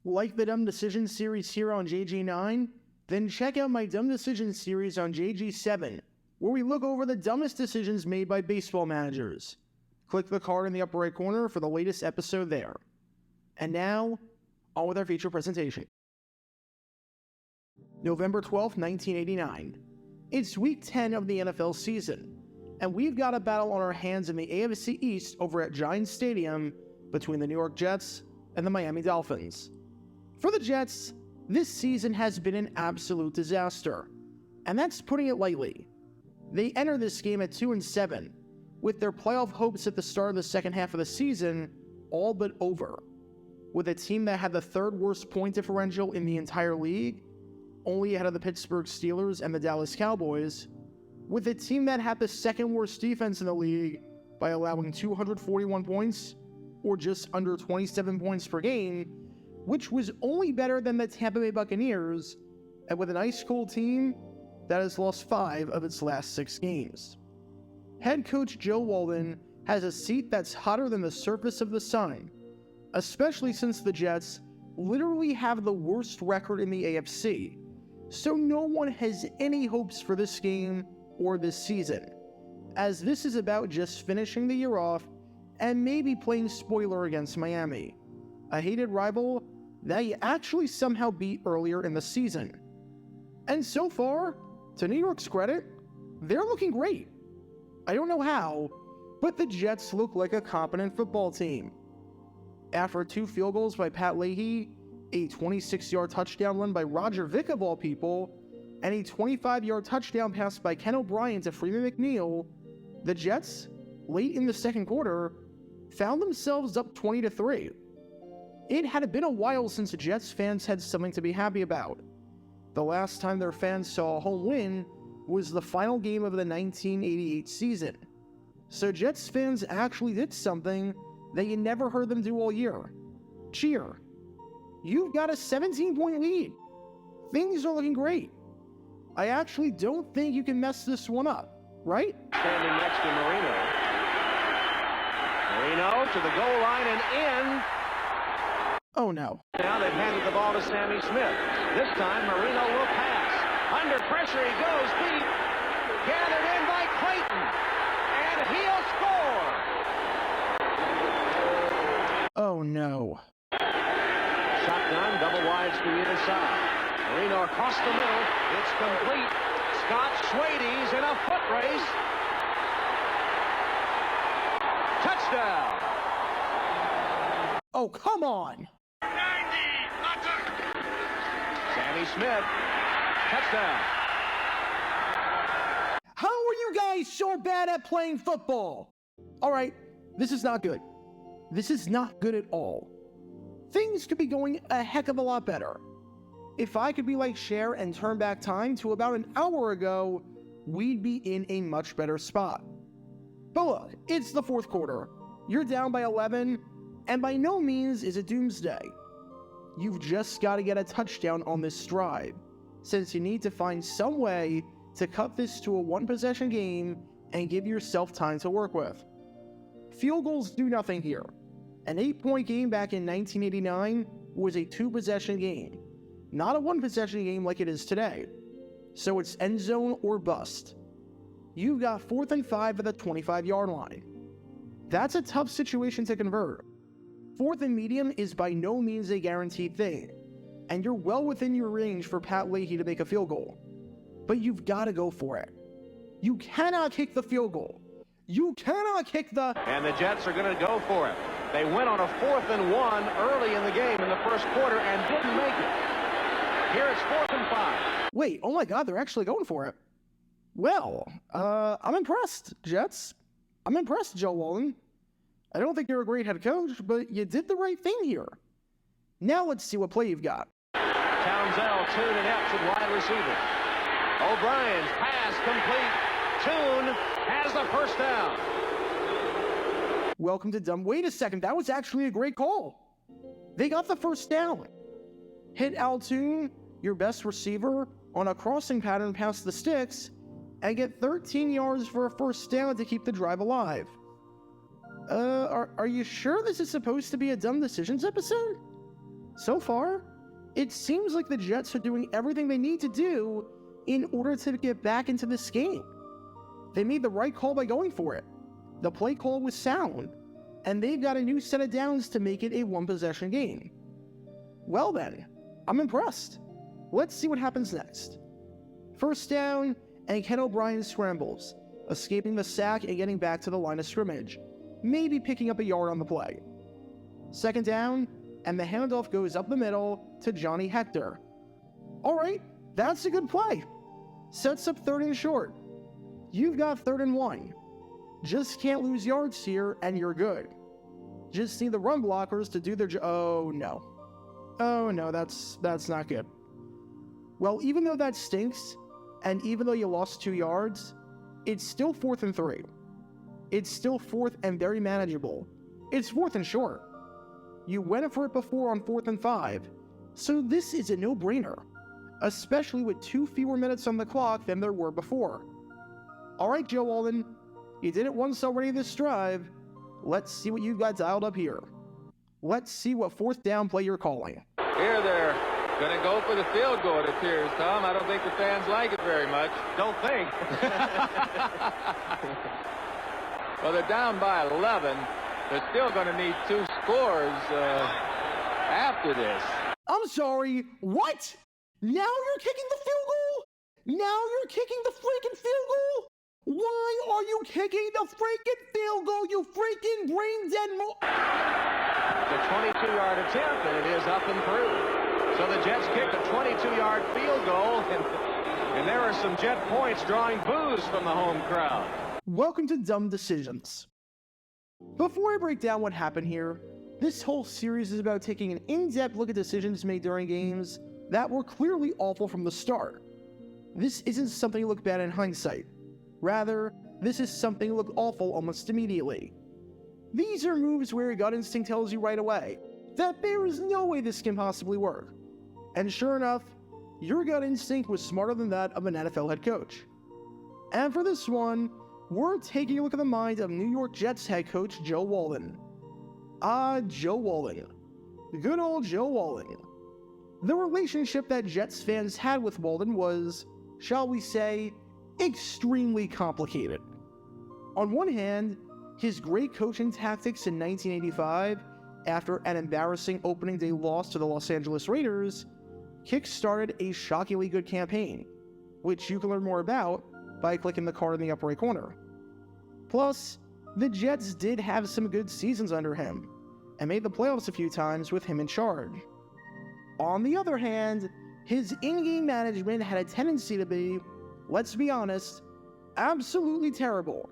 Like the Dumb Decisions series here on JG9? Then check out my Dumb Decisions series on JG7, where we look over the dumbest decisions made by baseball managers. Click the card in the upper right corner for the latest episode there. And now, on with our feature presentation. November 12th, 1989. It's week 10 of the NFL season, and we've got a battle on our hands in the AFC East over at Giants Stadium between the New York Jets and the Miami Dolphins. For the Jets, this season has been an absolute disaster, and that's putting it lightly. They enter this game at 2-7, with their playoff hopes at the start of the second half of the season all but over. With a team that had the third worst point differential in the entire league, only ahead of the Pittsburgh Steelers and the Dallas Cowboys, with a team that had the second worst defense in the league by allowing 241 points, or just under 27 points per game, which was only better than the Tampa Bay Buccaneers, and with an ice-cold team that has lost 5 of its last 6 games. Head coach Joe Walton has a seat that's hotter than the surface of the sun, especially since the Jets literally have the worst record in the AFC, so no one has any hopes for this game or this season, as this is about just finishing the year off and maybe playing spoiler against Miami, a hated rival that you actually somehow beat earlier in the season. And so far, to New York's credit, they're looking great. I don't know how, but the Jets look like a competent football team. After 2 field goals by Pat Leahy, a 26-yard touchdown run by Roger Vick of all people, and a 25-yard touchdown pass by Ken O'Brien to Freeman McNeil, the Jets, late in the second quarter, found themselves up 20-3. It had been a while since the Jets fans had something to be happy about. The last time their fans saw a home win was the final game of the 1988 season. So Jets fans actually did something that you never heard them do all year. Cheer. You've got a 17-point lead. Things are looking great. I actually don't think you can mess this one up, right? Standing next to Marino. Marino to the goal line and in. Oh no. Now they've handed the ball to Sammy Smith. This time Marino will pass. Under pressure he goes deep. Gathered in by Clayton. And he'll score. Oh no. Shotgun, double wides to either side. Marino across the middle. It's complete. Scott Schwade's in a foot race. Touchdown. Oh, come on. Sammy Smith. Touchdown. How are you guys so bad at playing football? All right, this is not good. This is not good at all. Things could be going a heck of a lot better. If I could be like Cher and turn back time to about an hour ago, we'd be in a much better spot. But look, it's the fourth quarter. You're down by 11, and by no means is it doomsday. You've just got to get a touchdown on this drive, since you need to find some way to cut this to a one-possession game and give yourself time to work with. Field goals do nothing here. An 8-point game back in 1989 was a 2-possession game, not a 1-possession game like it is today. So it's end zone or bust. You've got 4th and 5 at the 25-yard line. That's a tough situation to convert. 4th and medium is by no means a guaranteed thing, and you're well within your range for Pat Leahy to make a field goal. But you've got to go for it. You cannot kick the field goal. You cannot kick the... And the Jets are going to go for it. They went on a 4th and 1 early in the game in the first quarter and didn't make it. Here it's 4th and 5. Wait, oh my God, they're actually going for it. Well, I'm impressed, Jets. I'm impressed, Joe Walton. I don't think you're a great head coach, but you did the right thing here. Now let's see what play you've got. Townsend, Toon, and Epps at wide receiver. O'Brien's pass complete. Toon has the first down. Welcome to dumb. Wait a second, that was actually a great call. They got the first down. Hit Al Toon, your best receiver, on a crossing pattern past the sticks, and get 13 yards for a first down to keep the drive alive. Are you sure this is supposed to be a dumb decisions episode? So far, it seems like the Jets are doing everything they need to do in order to get back into this game. They made the right call by going for it. The play call was sound, and they've got a new set of downs to make it a one-possession game. Well then, I'm impressed. Let's see what happens next. First down, and Ken O'Brien scrambles, escaping the sack and getting back to the line of scrimmage, maybe picking up a yard on the play. Second down, and the handoff goes up the middle to Johnny Hector. Alright, that's a good play. Sets up 3rd and short. You've got 3rd and 1. Just can't lose yards here, and you're good. Just need the run blockers to do their job. Oh no, that's not good. Well, even though that stinks, and even though you lost 2 yards, it's still 4th and 3. It's still 4th and very manageable. It's 4th and short. You went for it before on 4th and 5, so this is a no-brainer, especially with 2 fewer minutes on the clock than there were before. Alright, Joe Walton, you did it once already this drive. Let's see what you've got dialed up here. Let's see what 4th down play you're calling. Here they're going to go for the field goal, it appears, Tom. I don't think the fans like it very much. Don't think. Well, they're down by 11. They're still going to need 2 scores after this. I'm sorry, what? Now you're kicking the field goal? Now you're kicking the freaking field goal? Why are you kicking the freaking field goal, you freaking brain dead The 22-yard attempt, and it is up and through. So the Jets kicked a 22-yard field goal, and there are some Jet points drawing boos from the home crowd. Welcome to Dumb Decisions. Before I break down what happened here, this whole series is about taking an in-depth look at decisions made during games that were clearly awful from the start. This isn't something you look bad in hindsight. Rather, this is something that looked awful almost immediately. These are moves where your gut instinct tells you right away that there is no way this can possibly work. And sure enough, your gut instinct was smarter than that of an NFL head coach. And for this one, we're taking a look at the mind of New York Jets head coach Joe Walton. Joe Walton. Good old Joe Walton. The relationship that Jets fans had with Walton was, shall we say, extremely complicated. On one hand, his great coaching tactics in 1985, after an embarrassing opening day loss to the Los Angeles Raiders, kick-started a shockingly good campaign, which you can learn more about by clicking the card in the upper right corner. Plus, the Jets did have some good seasons under him, and made the playoffs a few times with him in charge. On the other hand, his in-game management had a tendency to be, let's be honest, absolutely terrible.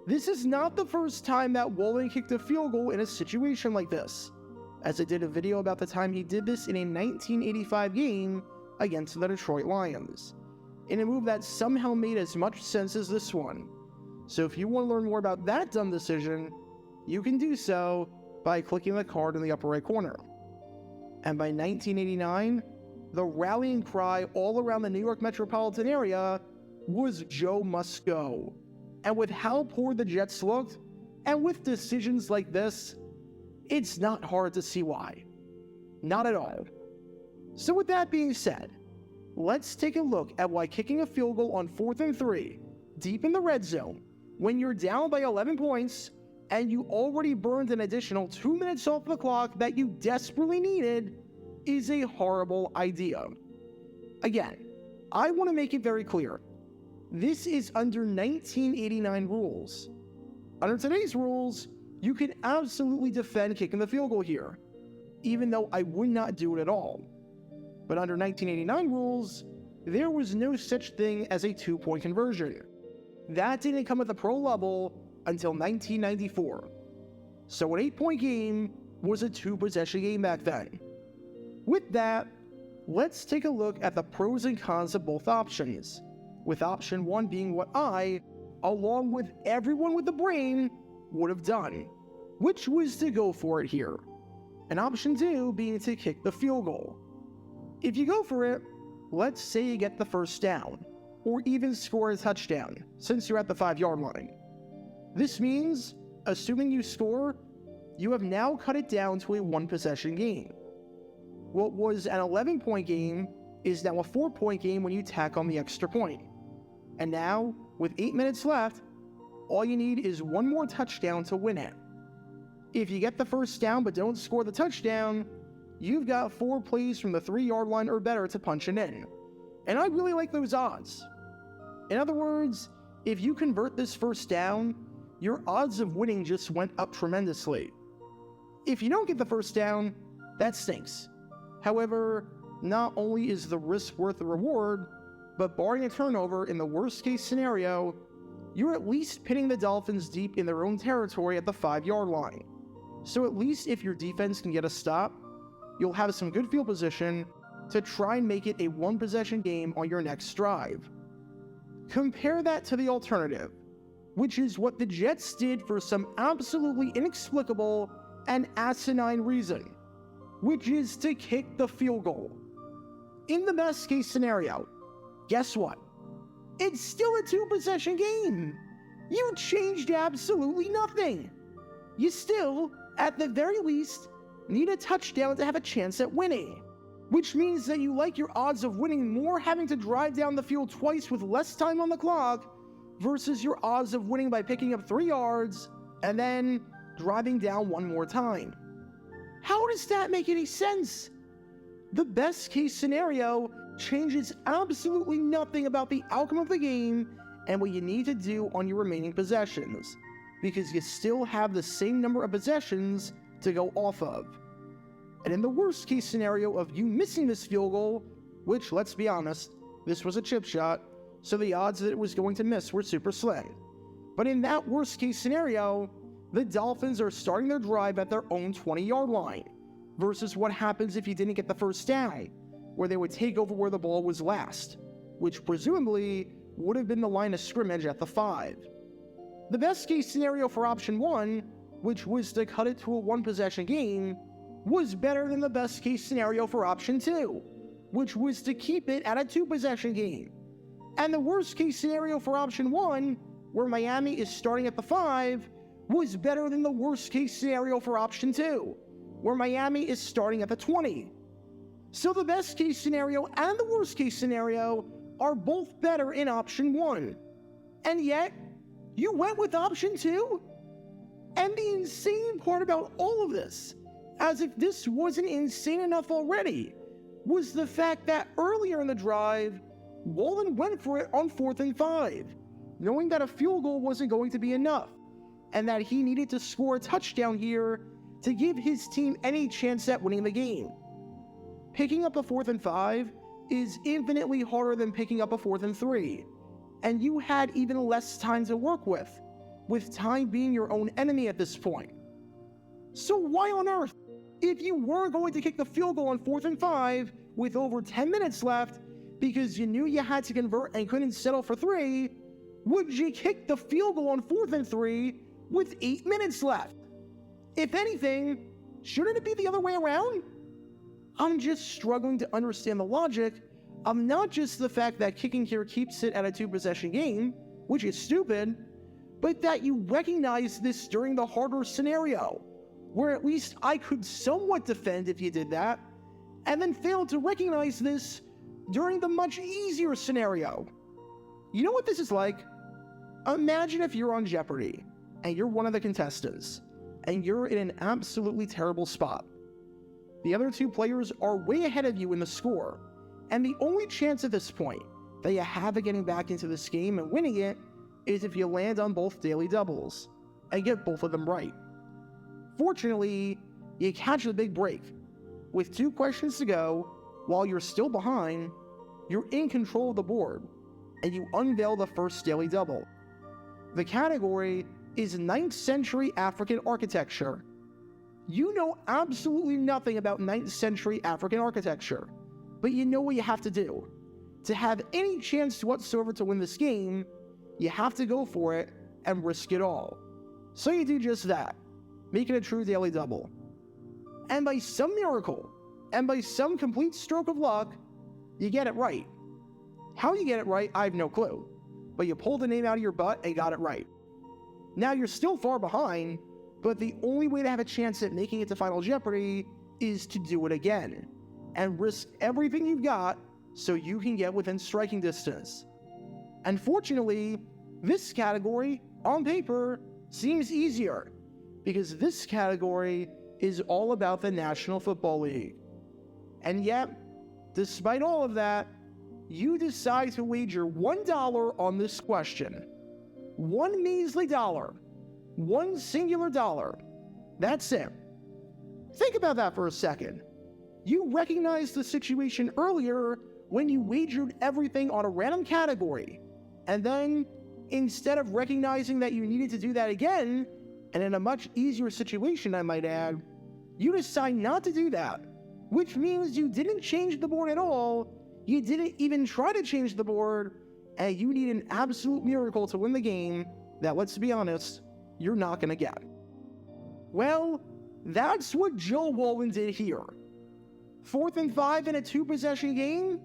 This is not the first time that Walton kicked a field goal in a situation like this, as I did a video about the time he did this in a 1985 game against the Detroit Lions, in a move that somehow made as much sense as this one. So if you want to learn more about that dumb decision, you can do so by clicking the card in the upper right corner. And by 1989, the rallying cry all around the New York metropolitan area was Joe must go. And with how poor the Jets looked, and with decisions like this, it's not hard to see why. Not at all. So with that being said, let's take a look at why kicking a field goal on 4th and 3, deep in the red zone, when you're down by 11 points, and you already burned an additional 2 minutes off the clock that you desperately needed, is a horrible idea. Again, I want to make it very clear. This is under 1989 rules. Under today's rules, you can absolutely defend kicking the field goal here, even though I would not do it at all. But under 1989 rules, there was no such thing as a 2-point conversion. That didn't come at the pro level until 1994. So an 8-point game was a 2-possession game back then. With that, let's take a look at the pros and cons of both options, with option 1 being what I, along with everyone with a brain, would have done, which was to go for it here, and option 2 being to kick the field goal. If you go for it, let's say you get the first down, or even score a touchdown, since you're at the 5-yard line. This means, assuming you score, you have now cut it down to a 1-possession game. what was an 11-point game is now a 4-point game when you tack on the extra point. And now, with 8 minutes left, all you need is one more touchdown to win it. If you get the first down but don't score the touchdown, you've got 4 plays from the 3-yard line or better to punch it in. And I really like those odds. In other words, if you convert this first down, your odds of winning just went up tremendously. If you don't get the first down, that stinks. However, not only is the risk worth the reward, but barring a turnover in the worst case scenario, you're at least pitting the Dolphins deep in their own territory at the 5-yard line. So at least if your defense can get a stop, you'll have some good field position to try and make it a 1-possession game on your next drive. Compare that to the alternative, which is what the Jets did for some absolutely inexplicable and asinine reason, which is to kick the field goal. In the best case scenario, guess what? It's still a 2-possession game. You changed absolutely nothing. You still, at the very least, need a touchdown to have a chance at winning, which means that you like your odds of winning more having to drive down the field twice with less time on the clock versus your odds of winning by picking up 3 yards and then driving down one more time. How does that make any sense? The best case scenario changes absolutely nothing about the outcome of the game and what you need to do on your remaining possessions, because you still have the same number of possessions to go off of. And in the worst case scenario of you missing this field goal, which, let's be honest, this was a chip shot, so the odds that it was going to miss were super slim. But in that worst case scenario, the Dolphins are starting their drive at their own 20-yard line, versus what happens if you didn't get the first down, where they would take over where the ball was last, which presumably would have been the line of scrimmage at the 5. The best case scenario for option 1, which was to cut it to a 1-possession game, was better than the best case scenario for option 2, which was to keep it at a 2-possession game. And the worst case scenario for option 1, where Miami is starting at the 5, was better than the worst case scenario for option 2, where Miami is starting at the 20. So the best case scenario and the worst case scenario are both better in option 1. And yet, you went with option 2? And the insane part about all of this, as if this wasn't insane enough already, was the fact that earlier in the drive, Walton went for it on 4th and 5, knowing that a field goal wasn't going to be enough, and that he needed to score a touchdown here to give his team any chance at winning the game. Picking up a 4th and 5 is infinitely harder than picking up a 4th and 3, and you had even less time to work with time being your own enemy at this point. So why on earth, if you were going to kick the field goal on 4th and 5 with over 10 minutes left because you knew you had to convert and couldn't settle for 3, would you kick the field goal on 4th and 3 with 8 minutes left? If anything, shouldn't it be the other way around? I'm just struggling to understand the logic of not just the fact that kicking here keeps it at a 2-possession game, which is stupid, but that you recognize this during the harder scenario, where at least I could somewhat defend if you did that, and then failed to recognize this during the much easier scenario. You know what this is like? Imagine if you're on Jeopardy, and you're one of the contestants, and you're in an absolutely terrible spot. The other 2 players are way ahead of you in the score, and the only chance at this point that you have of getting back into this game and winning it is if you land on both daily doubles, and get both of them right. Fortunately, you catch the big break. With 2 questions to go, while you're still behind, you're in control of the board, and you unveil the first daily double. The category is 9th century African architecture. You know absolutely nothing about 9th century African architecture, but you know what you have to do. To have any chance whatsoever to win this game, you have to go for it and risk it all. So you do just that, make it a true daily double. And by some miracle, and by some complete stroke of luck, you get it right. How you get it right, I have no clue, but you pulled the name out of your butt and got it right. Now you're still far behind, but the only way to have a chance at making it to Final Jeopardy is to do it again. and risk everything you've got so you can get within striking distance. Unfortunately, this category, on paper, seems easier because this category is all about the National Football League. And yet, despite all of that, you decide to wager $1 on this question. One measly dollar. One singular dollar. That's it. Think about that for a second. You recognized the situation earlier when you wagered everything on a random category, and then, instead of recognizing that you needed to do that again, and in a much easier situation, I might add, you decide not to do that, which means you didn't change the board at all, you didn't even try to change the board, and you need an absolute miracle to win the game that, let's be honest, you're not going to get. Well, that's what Joe Walton did here. 4th and 5 in a 2-possession game?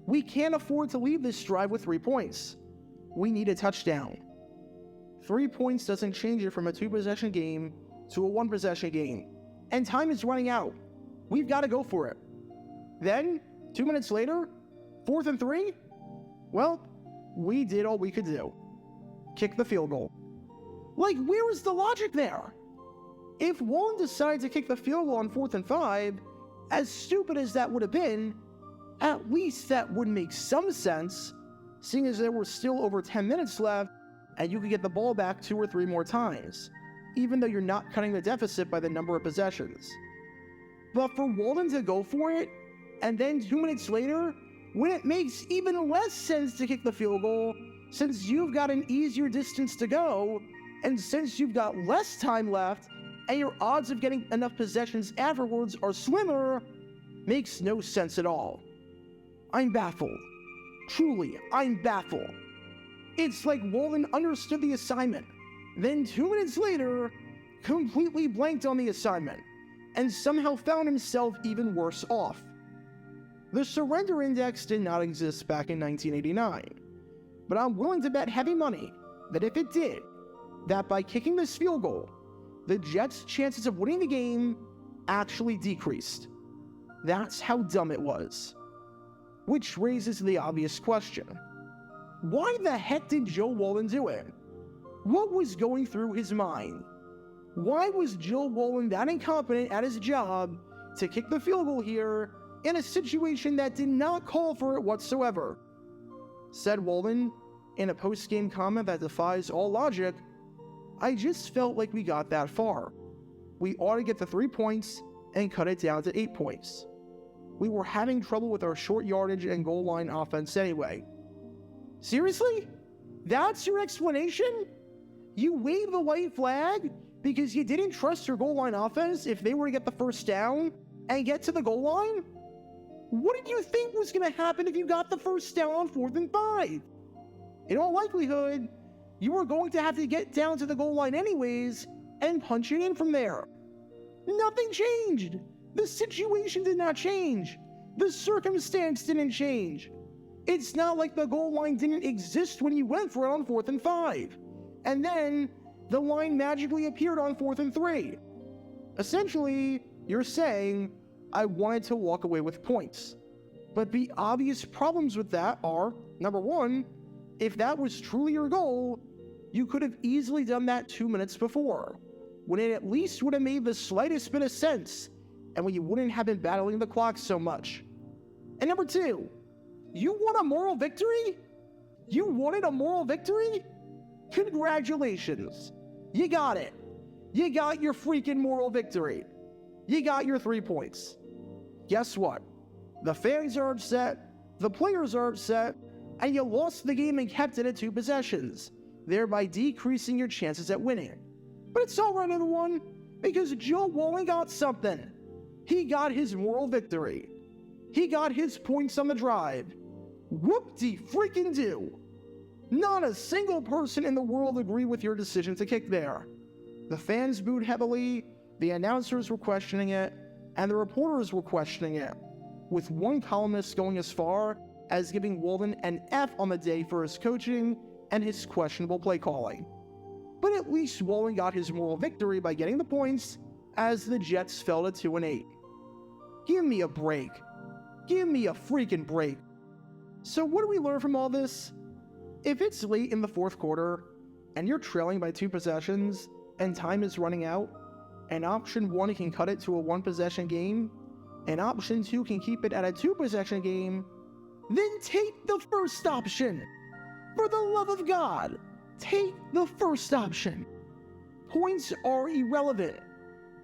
We can't afford to leave this drive with 3 points. We need a touchdown. 3 points doesn't change it from a 2-possession game to a 1-possession game. And time is running out. We've got to go for it. Then, 2 minutes later, 4th and 3? Well, we did all we could do. Kick the field goal. Like, where is the logic there? If Walton decided to kick the field goal on 4th and 5, as stupid as that would have been, at least that would make some sense, seeing as there were still over 10 minutes left, and you could get the ball back 2 or 3 more times, even though you're not cutting the deficit by the number of possessions. But for Walton to go for it, and then 2 minutes later, when it makes even less sense to kick the field goal, since you've got an easier distance to go, and since you've got less time left, and your odds of getting enough possessions afterwards are slimmer, makes no sense at all. I'm baffled. Truly, I'm baffled. It's like Walton understood the assignment, then 2 minutes later, completely blanked on the assignment, and somehow found himself even worse off. The surrender index did not exist back in 1989, but I'm willing to bet heavy money that if it did, that by kicking this field goal, the Jets' chances of winning the game actually decreased. That's how dumb it was. Which raises the obvious question. Why the heck did Joe Walton do it? What was going through his mind? Why was Joe Walton that incompetent at his job to kick the field goal here in a situation that did not call for it whatsoever? Said Walton, in a post-game comment that defies all logic, I just felt like we got that far. We ought to get the 3 points and cut it down to 8 points. We were having trouble with our short yardage and goal line offense anyway. Seriously? That's your explanation? You waved the white flag because you didn't trust your goal line offense if they were to get the first down and get to the goal line? What did you think was going to happen if you got the first down on 4th and 5? In all likelihood, you were going to have to get down to the goal line anyways and punch it in from there. Nothing changed. The situation did not change. The circumstance didn't change. It's not like the goal line didn't exist when you went for it on 4th and 5. And then the line magically appeared on 4th and 3. Essentially, you're saying, I wanted to walk away with points. But the obvious problems with that are, number one, if that was truly your goal, you could have easily done that 2 minutes before, when it at least would have made the slightest bit of sense, and when you wouldn't have been battling the clock so much. And number two, you won a moral victory? You wanted a moral victory? Congratulations. You got it. You got your freaking moral victory. You got your 3 points. Guess what? The fans are upset, the players are upset, and you lost the game and kept it at 2 possessions, thereby decreasing your chances at winning. But it's all right, everyone, because Joe Walton got something. He got his moral victory. He got his points on the drive. Whoop-de-freaking-do. Not a single person in the world agreed with your decision to kick there. The fans booed heavily, the announcers were questioning it, and the reporters were questioning it, with one columnist going as far as giving Walton an F on the day for his coaching and his questionable play calling. But at least Walton got his moral victory by getting the points as the Jets fell to 2-8. Give me a break. Give me a freaking break. So what do we learn from all this? If it's late in the fourth quarter, and you're trailing by 2 possessions, and time is running out, and option 1 can cut it to a 1-possession game, and option 2 can keep it at a 2-possession game, then take the first option. For the love of God, take the first option. Points are irrelevant.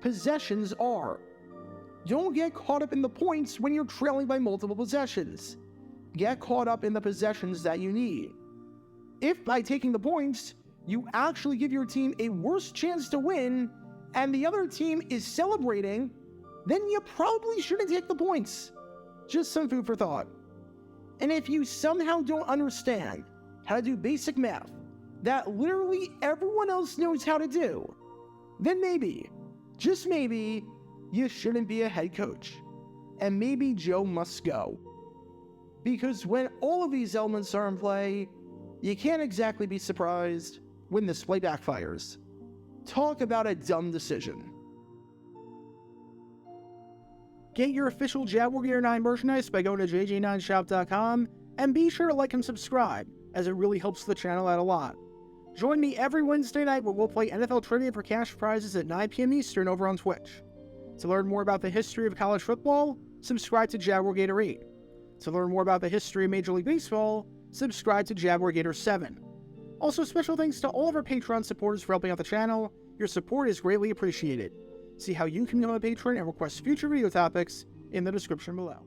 Possessions are. Don't get caught up in the points when you're trailing by multiple possessions. Get caught up in the possessions that you need. If by taking the points, you actually give your team a worse chance to win, and the other team is celebrating, then you probably shouldn't take the points. Just some food for thought. And if you somehow don't understand how to do basic math that literally everyone else knows how to do, then maybe, just maybe, you shouldn't be a head coach. And maybe Joe must go. Because when all of these elements are in play, you can't exactly be surprised when this play backfires. Talk about a dumb decision. Get your official Jaguar Gear 9 merchandise by going to jj9shop.com, and be sure to like and subscribe, as it really helps the channel out a lot. Join me every Wednesday night where we'll play NFL Trivia for cash prizes at 9 p.m. Eastern over on Twitch. To learn more about the history of college football, subscribe to Jaguar Gator 8. To learn more about the history of Major League Baseball, subscribe to Jaguar Gator 7. Also, special thanks to all of our Patreon supporters for helping out the channel. Your support is greatly appreciated. See how you can become a patron and request future video topics in the description below.